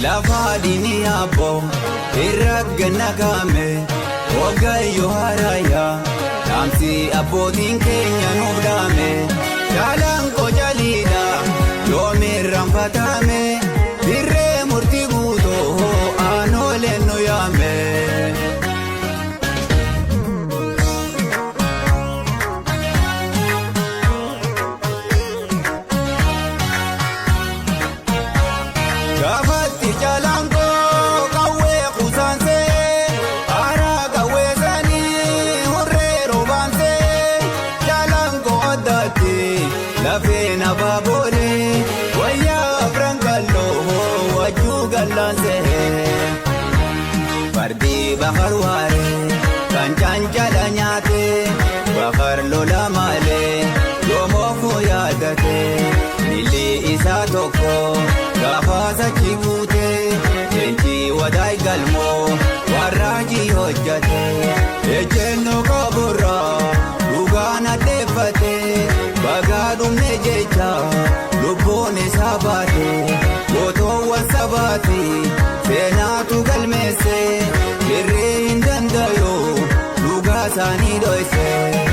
Lafadini abo irragna game wagayo haraya namsi abotin kenya nubdame jalan ko jalida yomirram fatame dirre murti gudo anole no yame Lafena babole waya brangallo wajuga lanse fardi bakharware kanchanchala nyate bakhar lola male yomo yadate nili isa toko gafasa chibute enti wadai galmo waraji hojjate ejeno kabura lugana defate bagadum nejecha lubone sabate goto wasabati senatu galmese kirre indandayo lugasani doise